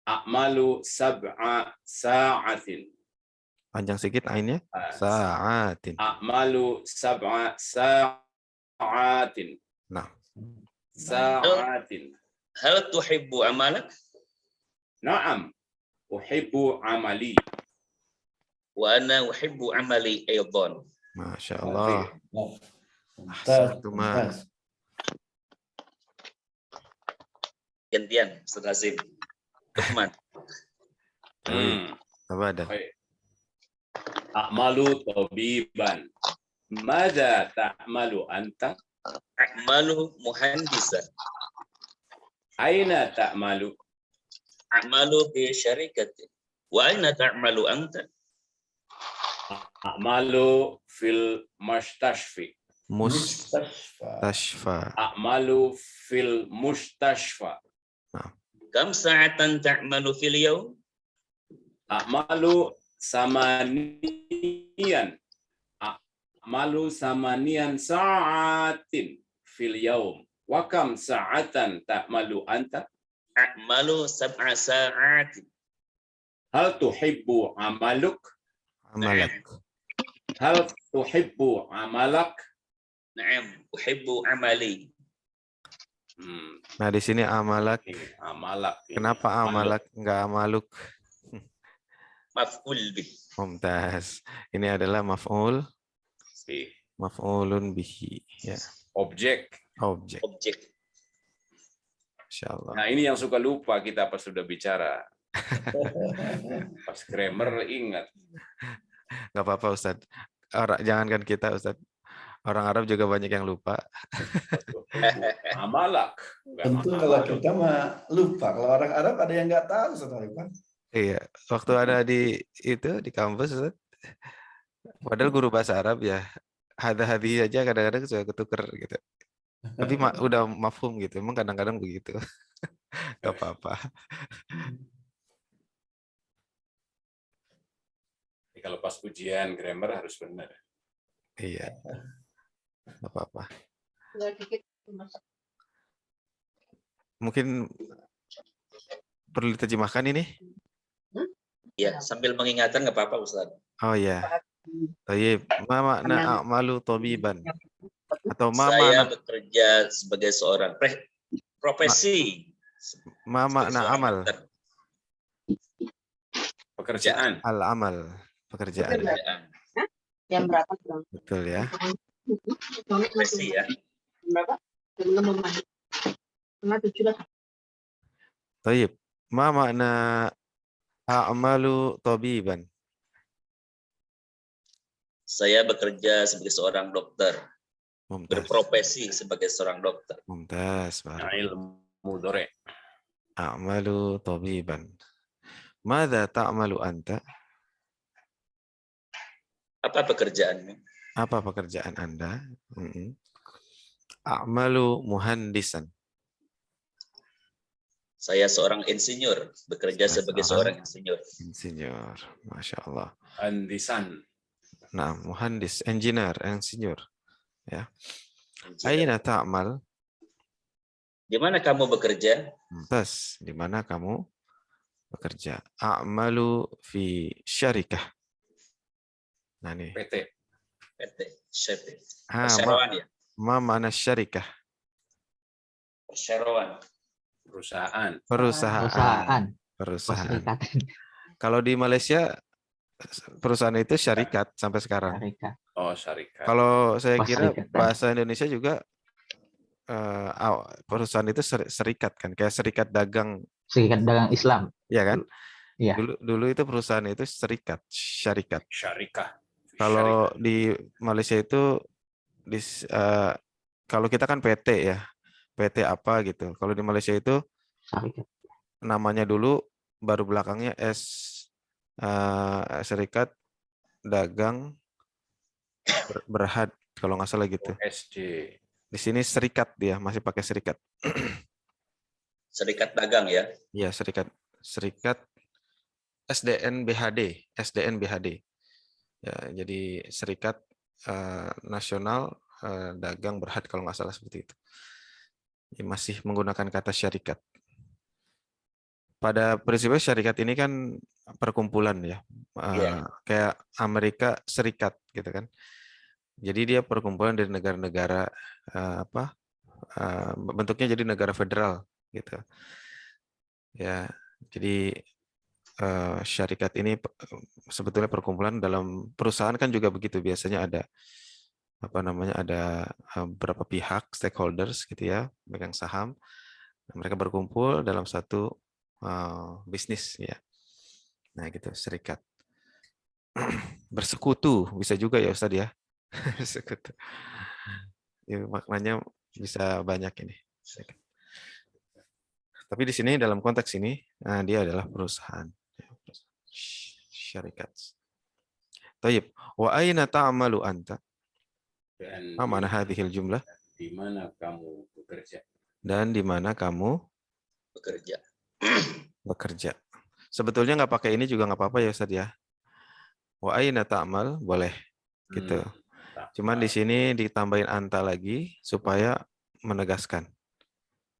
Speaker 8: أعمل 7 ساعات.
Speaker 1: Panjang sedikit ainnya. Sa'atin.
Speaker 8: أعمل 7 ساعات.
Speaker 1: Nah.
Speaker 8: ساعات.
Speaker 10: هل تحب عملك؟
Speaker 8: نعم أحب عملي.
Speaker 10: وأنا أحب عملي أيضا.
Speaker 1: ما شاء الله.
Speaker 2: ممتاز.
Speaker 10: Gantian Ustaz Hazim. Lukman.
Speaker 1: Tabadan.
Speaker 8: أعمل طبيبا ماذا تعمل أنت؟
Speaker 10: أعمل مهندسا.
Speaker 8: أين تعمل؟
Speaker 10: أعمل في شركة. وأين تعمل أنت؟
Speaker 8: أعمل في المستشفى.
Speaker 1: مستشفى.
Speaker 8: أعمل في المستشفى.
Speaker 10: كم ساعة تعمل في اليوم؟
Speaker 8: أعمل 8 ساعات في اليوم. وكم ساعة تعمل أنت؟
Speaker 10: أعمل 7 ساعات.
Speaker 8: هل تحب عملك؟ هل تحب عملك؟
Speaker 10: نعم أحب عملي.
Speaker 1: Nah di sini amalak.
Speaker 8: Amalak.
Speaker 1: Kenapa amalak enggak amaluk?
Speaker 10: Maf'ul bih.
Speaker 1: Mumtaz. Ini adalah maf'ul. Maf'ulun bihi. Ya.
Speaker 8: Objek.
Speaker 1: Insyaallah.
Speaker 8: Nah ini yang suka lupa kita pas sudah bicara. Pas grammar ingat.
Speaker 1: Nggak apa-apa Ustaz. Jangankan kita Ustaz. Orang Arab juga banyak yang lupa.
Speaker 8: Amalak.
Speaker 2: Tentu kalau kita mah lupa. Kalau orang Arab ada yang nggak tahu Ustaz.
Speaker 1: Iya, waktu ada di kampus Ustaz. Padahal guru bahasa Arab ya. Hadi aja kadang-kadang suka ketuker gitu. Tapi udah mafhum gitu. Emang kadang-kadang begitu. Gak apa-apa.
Speaker 8: Kalau pas ujian grammar harus benar.
Speaker 1: Iya. Gak apa-apa. Mungkin perlu diterjemahkan ini?
Speaker 10: Ya, sambil mengingatkan nggak apa-apa Ustaz.
Speaker 1: Oh ya. Tayyib. Ma makna a'malu tabiban? Atau ma
Speaker 10: Saya
Speaker 1: makna
Speaker 10: bekerja sebagai seorang profesi.
Speaker 1: ma makna
Speaker 10: seorang
Speaker 1: amal?
Speaker 10: dokter.
Speaker 8: Pekerjaan.
Speaker 1: Al-amal. Pekerjaan.
Speaker 10: Pekerjaan.
Speaker 11: Jam berapa dong?
Speaker 1: Betul ya.
Speaker 10: Profesi ya.
Speaker 11: Berapa? Jam 6 pagi. Setengah 7 lah.
Speaker 1: Tayyib. Ma makna a'malu tabiban?
Speaker 10: Saya bekerja sebagai seorang dokter.
Speaker 1: Mumtaz.
Speaker 10: Berprofesi sebagai seorang dokter.
Speaker 1: Mumtaz.
Speaker 8: Ilmu dore.
Speaker 1: A'malu tabiban. Madza ta'malu anta?
Speaker 10: Apa pekerjaanmu?
Speaker 1: Apa pekerjaan Anda? A'malu muhandisan.
Speaker 10: Saya seorang insinyur, bekerja sebagai seorang insinyur.
Speaker 1: Insinyur, Masya Allah.
Speaker 8: Handisan.
Speaker 1: Nah, muhandis, engineer, insinyur. Ya.
Speaker 10: Insinyur.
Speaker 1: Aina ta'mal?
Speaker 10: Di mana kamu bekerja?
Speaker 1: Mumtaz, di mana kamu bekerja? A'malu fi syarikah. Nah, nih.
Speaker 10: PT. Syarikah.
Speaker 1: Ah,
Speaker 10: Perseroan ya?
Speaker 1: ma mana syarikah?
Speaker 10: Perseroan.
Speaker 8: Perusahaan.
Speaker 1: Perusahaan.
Speaker 7: Perserikatan.
Speaker 1: Kalau di Malaysia perusahaan itu syarikat sampai sekarang.
Speaker 8: Oh, syarikat.
Speaker 1: Kalau saya kira
Speaker 7: Perserikatan.
Speaker 1: bahasa Indonesia juga perusahaan itu serikat kan, kayak serikat dagang.
Speaker 7: Serikat Dagang Islam.
Speaker 1: Ya kan?
Speaker 7: Iya.
Speaker 1: Dulu itu perusahaan itu serikat, syarikat.
Speaker 8: Syarikah.
Speaker 1: Kalau di Malaysia itu kalau kita kan PT ya. PT apa gitu. Kalau di Malaysia itu
Speaker 7: Syarikat.
Speaker 1: namanya dulu baru belakangnya Serikat Dagang Berhad kalau nggak salah gitu.
Speaker 8: SD.
Speaker 1: Di sini serikat dia masih pakai serikat.
Speaker 10: Serikat dagang ya?
Speaker 1: Iya, serikat SDN BHD. Ya, jadi Serikat Nasional Dagang Berhad kalau nggak salah seperti itu. Ya, masih menggunakan kata syarikat. Pada prinsipnya syarikat ini kan perkumpulan ya, kayak Amerika Serikat gitu kan. Jadi dia perkumpulan dari negara-negara bentuknya jadi negara federal gitu. Ya, jadi syarikat ini sebetulnya perkumpulan dalam perusahaan kan juga begitu, biasanya ada ada beberapa pihak stakeholders gitu ya, pemegang saham, mereka berkumpul dalam satu bisnis ya. Nah gitu, serikat. Bersekutu bisa juga ya Ustadz ya. Sekutu. Ya, maknanya bisa banyak ini. Tapi di sini dalam konteks ini dia adalah perusahaan. Syarikat. Tayyib. Wa aina ta'malu anta?
Speaker 8: Dan
Speaker 1: mana hadhil jumlah?
Speaker 8: Di mana kamu bekerja?
Speaker 1: Dan di mana kamu
Speaker 10: bekerja?
Speaker 1: Bekerja. Sebetulnya nggak pakai ini juga nggak apa-apa ya Ustaz ya. Wa aina ta'mal boleh gitu. Cuman di sini ditambahin anta lagi supaya menegaskan.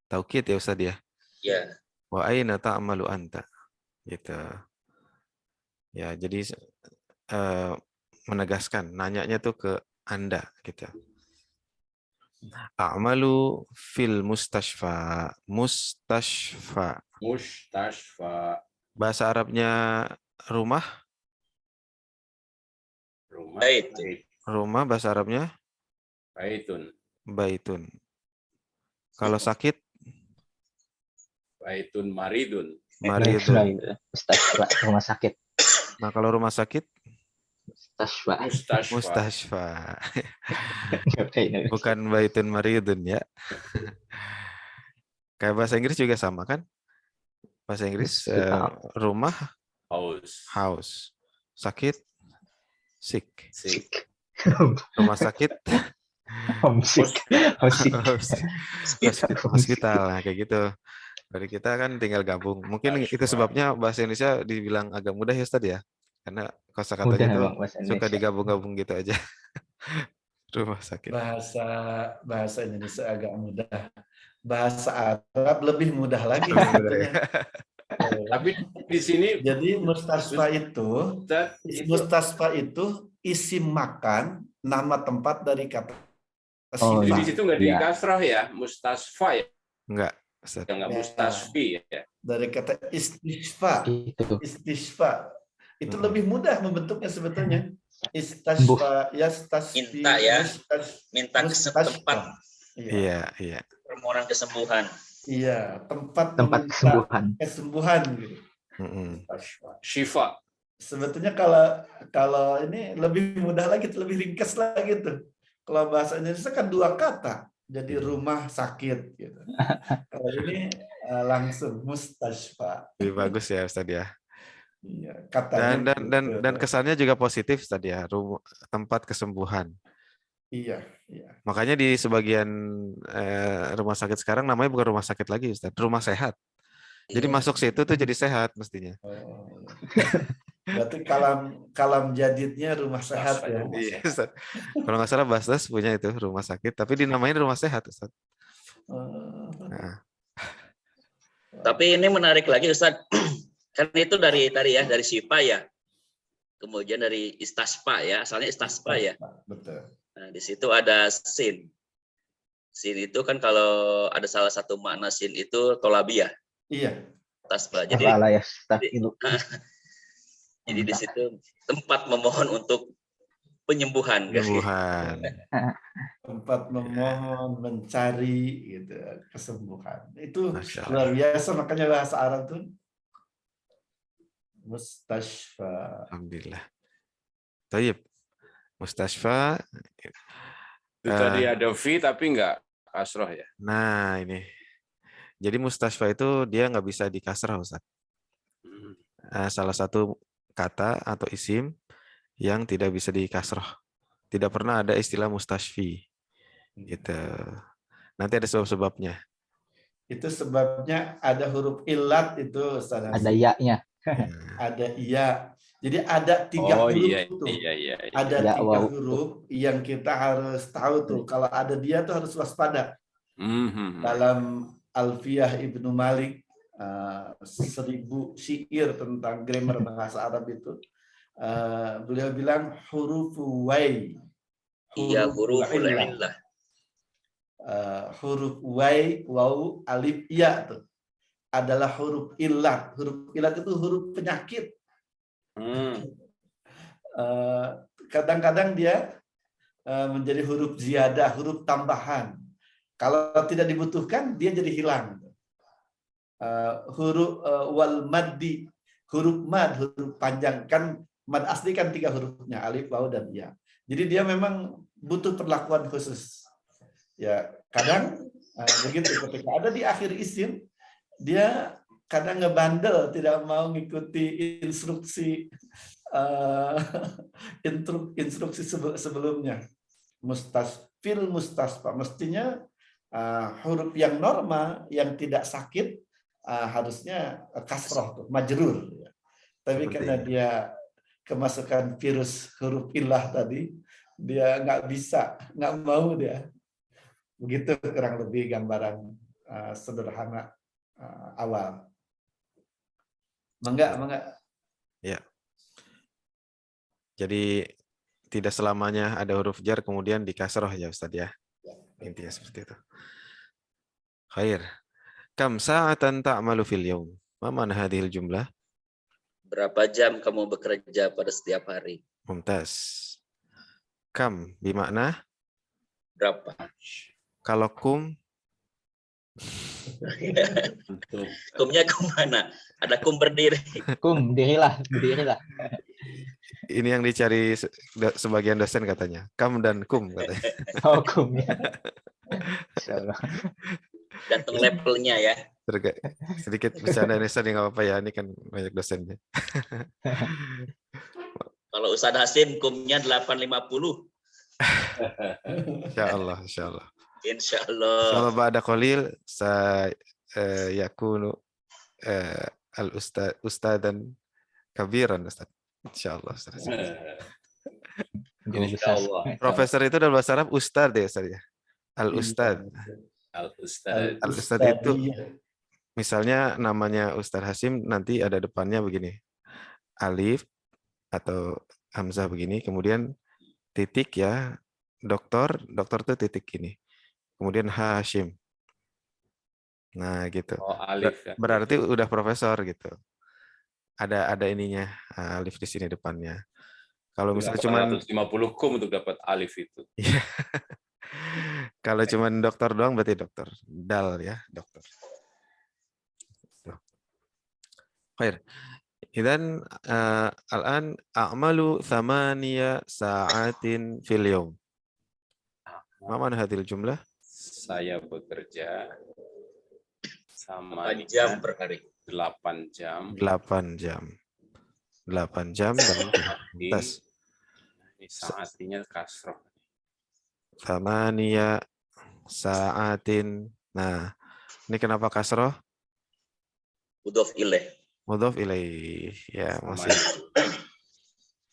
Speaker 1: Taukid ya Ustaz ya.
Speaker 10: Ya.
Speaker 1: Wa aina ta'malu anta. Gitu. Ya, jadi menegaskan, nanyanya tuh ke Anda gitu. A'malu fil mustashfa. Mustashfa.
Speaker 8: Mustashfa.
Speaker 1: Bahasa Arabnya rumah?
Speaker 10: Bait.
Speaker 1: Rumah bahasa Arabnya?
Speaker 8: Baitun.
Speaker 1: Baitun. Kalau sakit?
Speaker 8: Baitun maridun.
Speaker 1: Maridun.
Speaker 7: Mustashfa, rumah sakit.
Speaker 1: Nah, kalau rumah sakit?
Speaker 7: Mustashfa.
Speaker 1: Mustashfa. Bukan baitun maridun ya. Kayak bahasa Inggris juga sama kan? Bahasa Inggris rumah house. Sakit sick. Rumah sakit
Speaker 7: homesick.
Speaker 1: hospital. Nah, kayak gitu. Dari kita kan tinggal gabung. Mungkin itu sebabnya bahasa Indonesia dibilang agak mudah ya Ustaz ya. Karena kosakatanya
Speaker 7: Mudah
Speaker 1: tuh
Speaker 7: memang bahasa
Speaker 1: suka
Speaker 7: Indonesia.
Speaker 1: digabung-gabung gitu aja. Rumah sakit.
Speaker 2: Bahasa Indonesia agak mudah. Bahasa Arab lebih mudah lagi
Speaker 1: Lebih mudah
Speaker 2: sebetulnya.
Speaker 8: Tapi di sini
Speaker 2: Jadi mustasfa itu isim makan, nama tempat dari kata
Speaker 7: Oh,
Speaker 8: jadi
Speaker 2: sifat.
Speaker 8: di situ nggak di
Speaker 7: Iya.
Speaker 8: kasrah ya, mustasfa ya,
Speaker 1: Enggak, Ustaz.
Speaker 8: nggak
Speaker 2: Ya.
Speaker 8: mustasfi ya.
Speaker 2: Dari kata istisfa.
Speaker 7: Itu.
Speaker 2: Istisfa. Itu
Speaker 1: Hmm.
Speaker 2: lebih mudah membentuknya sebetulnya. Istasfa, yastasfi,
Speaker 10: Minta ya. Minta
Speaker 2: mustasfa.
Speaker 10: tempat
Speaker 1: Iya, iya.
Speaker 10: permohonan kesembuhan.
Speaker 2: Iya, tempat
Speaker 7: Tempat
Speaker 2: meminta
Speaker 7: kesembuhan.
Speaker 2: kesembuhan gitu.
Speaker 1: Mm-mm.
Speaker 8: Syifa.
Speaker 2: Sebetulnya kalau ini lebih mudah lagi, lebih ringkas lagi tuh. Kalau bahasa Indonesia kan 2 kata, jadi rumah sakit gitu. Kalau ini langsung mustasfa.
Speaker 1: Lebih bagus ya Ustaz ya.
Speaker 2: Iya, katanya
Speaker 1: Dan kesannya juga positif Ustaz ya, tempat kesembuhan.
Speaker 2: Iya.
Speaker 1: Makanya di sebagian rumah sakit sekarang namanya bukan rumah sakit lagi Ustaz, rumah sehat. Jadi
Speaker 10: Iya.
Speaker 1: masuk situ tuh jadi sehat mestinya.
Speaker 2: Oh, berarti kalam jadidnya rumah sehat ya.
Speaker 1: Iya, Ustaz. Kalau nggak salah Basnas punya itu rumah sakit, tapi dinamain rumah sehat Ustaz. Nah,
Speaker 10: Tapi ini menarik lagi Ustaz. Kan itu dari Syifa ya. Kemudian dari istasfa ya, asalnya istasfa ya.
Speaker 2: Betul.
Speaker 10: Nah, di situ ada sin. Sin itu kan kalau ada salah satu makna sin itu tolabiyah.
Speaker 2: Iya.
Speaker 10: Tasbah. Jadi
Speaker 7: Afala yastafilu.
Speaker 10: Jadi di situ tempat memohon untuk penyembuhan.
Speaker 1: penyembuhan.
Speaker 2: Tempat memohon, mencari gitu, kesembuhan. Itu
Speaker 1: Masya Allah.
Speaker 2: luar biasa, makanya bahasa Arab tuh mustasfa.
Speaker 1: Alhamdulillah. Tayyib. Mustasfa.
Speaker 8: Itu tadi ada fi tapi nggak kasroh ya.
Speaker 1: Nah ini. Jadi mustasfa itu dia nggak bisa dikasrah Ustaz. Salah satu kata atau isim yang tidak bisa dikasrah. Tidak pernah ada istilah mustasfi. Gitu. Nanti ada sebab-sebabnya.
Speaker 2: Itu sebabnya ada huruf ilat itu Ustaz.
Speaker 7: Ada ya-nya.
Speaker 2: Ada iya. Jadi ada 3 huruf tuh.
Speaker 8: Iya.
Speaker 2: Ada
Speaker 7: Ya,
Speaker 2: 3
Speaker 7: wow.
Speaker 2: huruf yang kita harus tahu tuh. Kalau ada dia tuh harus waspada. Dalam Alfiyah Ibnu Malik 1000 syair tentang grammar bahasa Arab itu, beliau bilang huruf wai.
Speaker 10: Iya, huruful illah.
Speaker 2: Huruf wai, waw, alif, ya tuh adalah huruf ilat. Huruf ilat itu huruf penyakit. Kadang-kadang dia menjadi huruf ziyadah, huruf tambahan. Kalau tidak dibutuhkan, dia jadi hilang. Huruf wal maddi, huruf mad, huruf panjang. Kan mad asli kan 3 hurufnya, alif, waw, dan ya. Jadi dia memang butuh perlakuan khusus. Ya, kadang begitu ketika ada di akhir isim, dia kadang ngebandel, tidak mau ngikuti instruksi sebelumnya. Mustasfa mestinya huruf yang normal yang tidak sakit harusnya kasroh tuh, majrur. Tapi karena dia kemasukan virus huruf ilah tadi, dia nggak bisa, nggak mau dia. Begitu kurang lebih gambaran sederhana awal. Mangga.
Speaker 1: Ya. Jadi tidak selamanya ada huruf jar kemudian dikasroh ya Ustaz ya. Intinya seperti itu. Khair. Kam sa'atan ta'malu fil yaum? Ma mana hadhil jumlah?
Speaker 10: Berapa jam kamu bekerja pada setiap hari?
Speaker 1: Mumtaz. Kam bimakna
Speaker 10: Berapa?
Speaker 1: kalau kum
Speaker 10: Kumnya kemana? Ada kum berdiri.
Speaker 7: Kum, berdirilah.
Speaker 1: ini yang dicari sebagian dosen katanya. Kam dan kum katanya.
Speaker 7: Oh, kum ya. Insyaallah.
Speaker 10: Gantung levelnya ya.
Speaker 1: Sedikit bercanda Indonesia nggak apa-apa ya. Ini kan banyak dosennya.
Speaker 10: Kalau Ustadz Hasim kumnya 850.
Speaker 1: Insya Allah.
Speaker 10: Insya Allah.
Speaker 1: Kalau ba'da qalil yakunu al ustadan kabiran Ustaz. Insyaallah Ustaz.
Speaker 7: Guru besar.
Speaker 8: Insyaallah.
Speaker 1: Profesor itu dalam bahasa Arab ustad ya Ustaz ya. Al ustad.
Speaker 8: Al-Ustad.
Speaker 1: Al ustad itu misalnya namanya Ustaz Hasim nanti ada depannya begini. Alif atau hamzah begini, kemudian titik ya. Doktor itu titik gini. Kemudian Hashim. Nah, gitu.
Speaker 8: Oh, alif ya.
Speaker 1: Berarti udah profesor gitu. Ada ininya alif di sini depannya. Kalau misalnya cuma
Speaker 8: 850 kum untuk dapat alif itu.
Speaker 1: Kalau cuma dokter doang berarti dokter. Dal ya, dokter. Baik. Idan al-an a'malu 8 sa'atin fil yawm. Ma mana hadhil jumlah?
Speaker 8: Saya bekerja sama
Speaker 10: 8 jam per hari.
Speaker 8: 8 jam.
Speaker 1: 8 jam. 8 jam dan tes.
Speaker 8: Ini saatinya kasroh.
Speaker 1: 8 sa'atin. Nah, ini kenapa kasroh?
Speaker 10: Mudhof ilaih.
Speaker 1: Mudhof ilaih. Ya, masih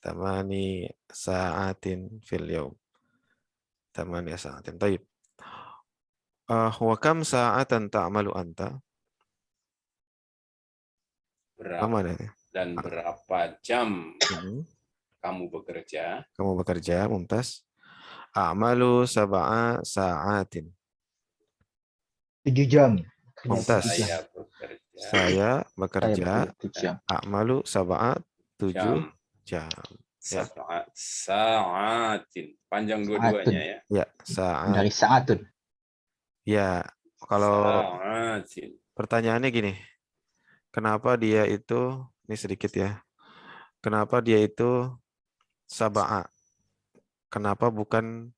Speaker 1: 8 sa'atin fil yawm. 8 sa'atin. Baik. Wa kam sa'atan ta'malu anta?
Speaker 8: Dan berapa jam kamu bekerja?
Speaker 1: Kamu bekerja, Mumtaz. A'malu 7 sa'atin.
Speaker 7: 7 jam.
Speaker 1: Mumtaz. Saya bekerja. A'malu 7 jam. Ya.
Speaker 8: Sa'atin. Panjang dua-duanya ya.
Speaker 1: Ya, saat.
Speaker 7: Dari sa'atun.
Speaker 1: Ya, kalau
Speaker 8: Sa'atin.
Speaker 1: pertanyaannya gini. Kenapa dia itu, ini sedikit ya. Kenapa dia itu saba'a? Kenapa bukan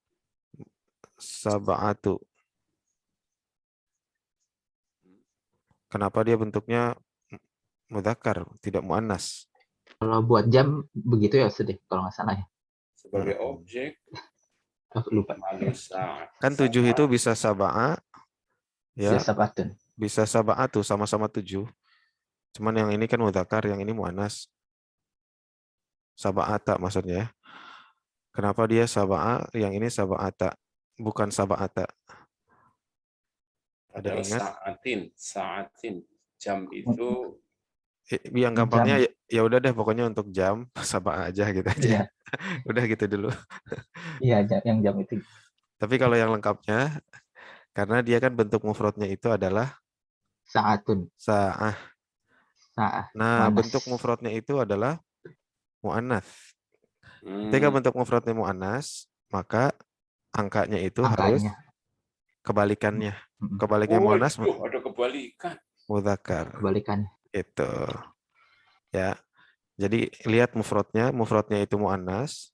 Speaker 1: saba'atu? Kenapa dia bentuknya mudzakkar, tidak muannas?
Speaker 7: Kalau buat jam begitu ya sedih kalau nggak salah ya.
Speaker 8: Sebagai objek.
Speaker 7: Lupa.
Speaker 1: Kan 7 itu bisa saba'a, ya.
Speaker 7: Bisa sabatun.
Speaker 1: Bisa saba'atu, sama-sama 7. Cuman yang ini kan mudzakkar, yang ini muannas. Saba'ata maksudnya. Kenapa dia saba'a, yang ini saba'ata, bukan saba'ata? Ada ingat?
Speaker 8: Sa'atin. Jam itu
Speaker 1: Yang gampangnya ya udah deh pokoknya untuk jam saba'a aja gitu aja.
Speaker 7: Iya.
Speaker 1: Udah gitu dulu.
Speaker 7: Iya, yang jam itu.
Speaker 1: Tapi kalau yang lengkapnya, karena dia kan bentuk mufradnya itu adalah
Speaker 7: sa'atun.
Speaker 1: Sa'ah.
Speaker 7: Sa'ah.
Speaker 1: Nah,
Speaker 7: Muannas.
Speaker 1: bentuk mufradnya itu adalah muannats. Ketika bentuk mufradnya muannas, maka angkanya itu harus kebalikannya. Kebaliknya muannas
Speaker 8: ada kebalikan.
Speaker 1: Mudzakkar.
Speaker 7: Kebalikannya.
Speaker 1: Itu. Ya. Jadi lihat mufradnya itu muannats.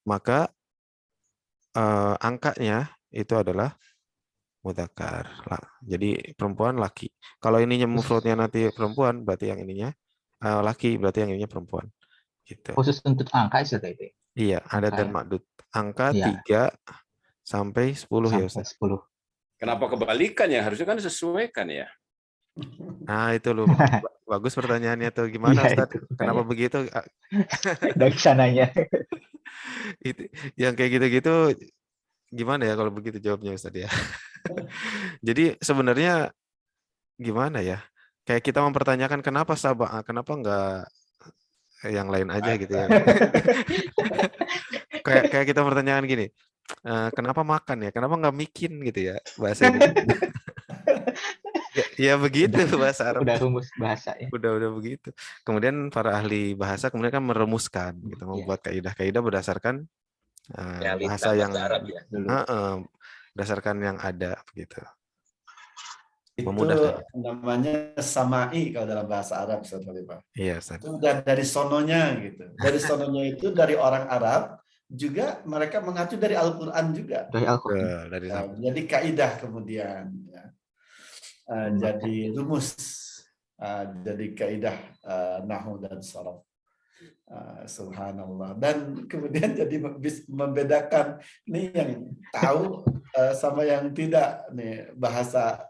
Speaker 1: Maka angkanya itu adalah mudzakkar. Jadi perempuan laki. Kalau ininya mufradnya nanti perempuan, berarti yang ininya laki, berarti yang ininya perempuan. Gitu.
Speaker 7: Khusus untuk angka itu.
Speaker 1: Iya, ada dan ma'dud. Angka 3 sampai 10 ya Ustaz.
Speaker 7: 10.
Speaker 8: Kenapa kebalikan ya? Harusnya kan disesuaikan ya.
Speaker 1: Nah, itu loh. Bagus pertanyaannya tuh. Gimana Ustaz? Kenapa begitu?
Speaker 7: Dari sananya.
Speaker 1: Itu yang kayak gitu-gitu gimana ya kalau begitu jawabnya Ustaz ya? Jadi sebenarnya gimana ya? Kayak kita mempertanyakan kenapa saba'a, kenapa enggak yang lain aja gitu ya. kayak kita pertanyaan gini, kenapa makan ya? Kenapa nggak mikin gitu ya bahasa ini? ya begitu bahasa Arab.
Speaker 7: Udah rumus bahasa ya.
Speaker 1: Udah begitu. Kemudian para ahli bahasa kemudian kan merumuskan, gitu, membuat kaidah-kaidah berdasarkan bahasa yang
Speaker 10: Arab ya.
Speaker 1: berdasarkan yang ada begitu.
Speaker 2: Itu namanya samai kalau dalam bahasa Arab, Pak.
Speaker 1: Iya, Ustaz.
Speaker 2: Itu dari sononya gitu. Dari sononya itu dari orang Arab juga mereka mengacu dari Al-Qur'an juga.
Speaker 7: Dari Al-Qur'an.
Speaker 2: Jadi kaidah kemudian ya. Jadi rumus. Jadi kaidah nahwu dan sharaf. Subhanallah. Dan kemudian jadi membedakan ini yang tahu sama yang tidak nih bahasa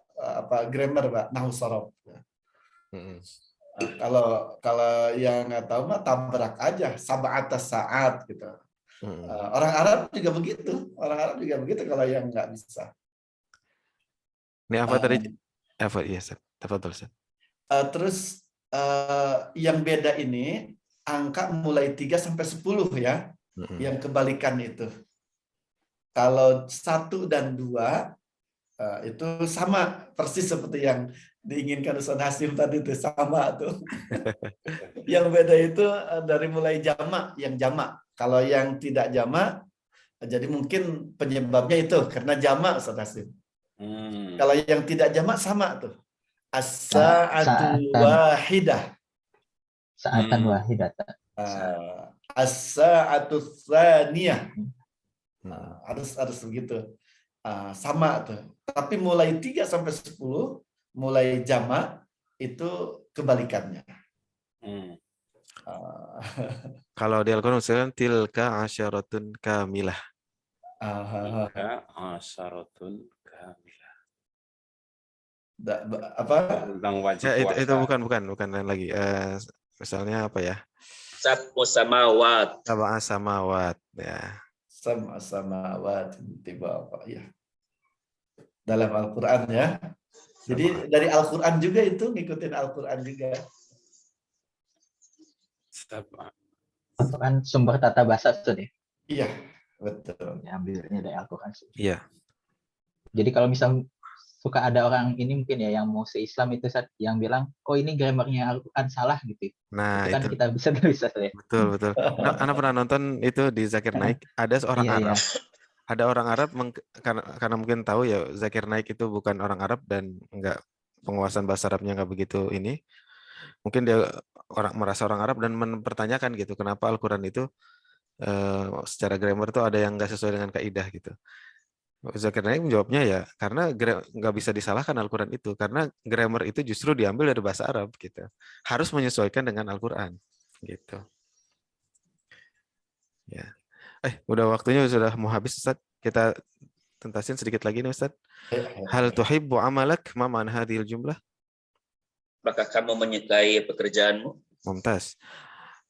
Speaker 2: grammar Pak, nahwu shorof. Kalau yang nggak tahu mah tabrak aja sab'ata saat gitu. Orang Arab juga begitu. Orang Arab juga begitu kalau yang nggak bisa.
Speaker 1: Ini apa tadi? Apa iya, Ustaz? Tafadhol, Ustaz.
Speaker 2: Terus yang beda ini angka mulai 3 sampai 10 ya. Yang kebalikan itu. Kalau 1 dan 2 itu sama persis seperti yang diinginkan Ustaz Hasim tadi itu, sama tuh. Yang beda itu dari mulai jamak, yang jamak. Kalau yang tidak jamak, jadi mungkin penyebabnya itu karena jamak Ustaz Hasim. Kalau yang tidak jamak sama tuh. As-sa'atu wahidah.
Speaker 7: Sa'atan wahidatan.
Speaker 2: As-sa'atu tsaniyah. Harus begitu. Sama tuh. Tapi mulai 3 sampai 10 mulai jamak itu kebalikannya.
Speaker 1: Kalau di Al-Quran tilka asyaratun kamilah.
Speaker 8: Tilka asyaratun kamilah.
Speaker 2: Apa?
Speaker 8: Tentang wajib puasa.
Speaker 1: Itu bukan lain lagi. Misalnya apa ya?
Speaker 10: Sab'u samawat.
Speaker 1: Sab'a samawat ya.
Speaker 2: Sab'a samawat tiba apa ya? Dalam Al-Qur'an ya. Jadi dari Al-Qur'an juga itu ngikutin Al-Qur'an juga.
Speaker 7: Al-Quran sumber tata bahasa Ustaz ya?
Speaker 2: Iya, betul.
Speaker 7: Ya, ambilnya dari Al-Quran.
Speaker 1: Iya.
Speaker 7: Jadi kalau misal suka ada orang ini mungkin ya yang mau se-Islam itu Ustaz, yang bilang, oh ini grammarnya Al-Quran salah gitu.
Speaker 1: Nah,
Speaker 7: itu kan
Speaker 1: itu.
Speaker 7: kita bisa ya.
Speaker 1: Betul. Anak pernah nonton itu di Zakir Naik, ada seorang Arab. Ada orang Arab karena mungkin tahu ya Zakir Naik itu bukan orang Arab dan enggak penguasaan bahasa Arabnya enggak begitu ini. Mungkin dia merasa orang Arab dan mempertanyakan gitu kenapa Al-Quran itu secara grammar tuh ada yang enggak sesuai dengan kaidah gitu. Zakir Naik menjawabnya ya karena nggak bisa disalahkan Al-Quran itu karena grammar itu justru diambil dari bahasa Arab gitu. Harus menyesuaikan dengan Al-Quran gitu. Ya. Udah waktunya sudah mau habis Ustaz. Kita tuntasin sedikit lagi nih Ustaz. Hal tuhibbu amalak ma ma'na hadhil jumlah?
Speaker 10: Apakah kamu menyukai pekerjaanmu?
Speaker 1: Mumtaz.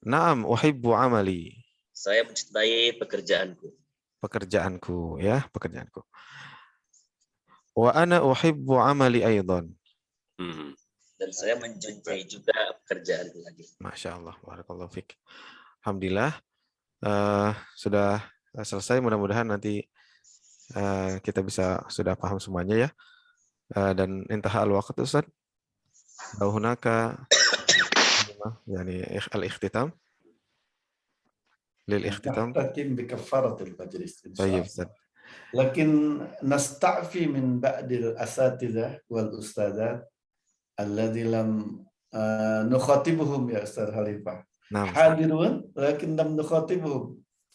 Speaker 1: Naam uhibbu amali.
Speaker 10: Saya mencintai pekerjaanku.
Speaker 1: Pekerjaanku ya, pekerjaanku. Wa ana uhibbu amali aidan.
Speaker 10: Dan saya mencintai juga pekerjaanku lagi.
Speaker 1: Masya Allah, barakallahu fiik. Alhamdulillah sudah selesai. Mudah-mudahan nanti kita bisa sudah paham semuanya ya. Dan intaha al-waqt Ustaz. Hunaka yani al-ikhtitam. للاختتام
Speaker 2: نختتم بكفارة المجلس إن شاء
Speaker 1: طيب
Speaker 2: الله. لكن نستعفي من بعض الأساتذة والأستاذات الذي لم نخاطبهم يا أستاذ خليفة. حاضرون لكن لم نخاطبهم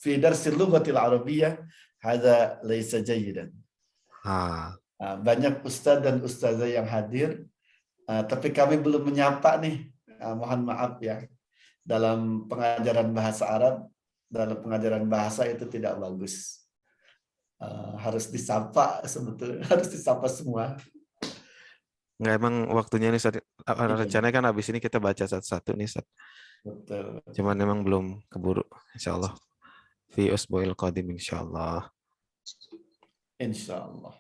Speaker 2: في درس اللغة العربية. هذا ليس جيدا. Banyak ustadz dan ustazah yang hadir, tapi kami belum menyapa nih. Mohon maaf ya. Dalam pengajaran bahasa Arab, dalam pengajaran bahasa itu tidak bagus. Harus disapa sebetulnya, harus disapa semua.
Speaker 1: Nggak, emang waktunya nih Ustaz. Rencananya kan habis ini kita baca satu-satu nih Ustaz.
Speaker 2: Betul.
Speaker 1: Cuman memang belum keburu insyaallah. Fi usbu'il qadim insyaallah.
Speaker 10: Insyaallah.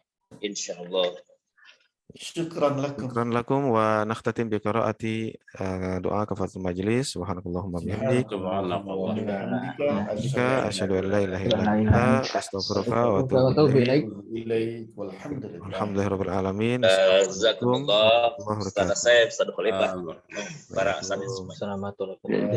Speaker 2: Syukran lakum.
Speaker 1: Syukran lakum wa nakhtatim bi qiraati doa kafaratul majlis. Subhanakallahumma bihamdik. Asyhadu an la ilaha illa anta astaghfiruka wa atubu ilaik. Alhamdulillahirabbil alamin.
Speaker 10: Jazakumullah. Ustaz Asep, Ustaz Khalifah. Para asatidz semua.
Speaker 7: Assalamualaikum.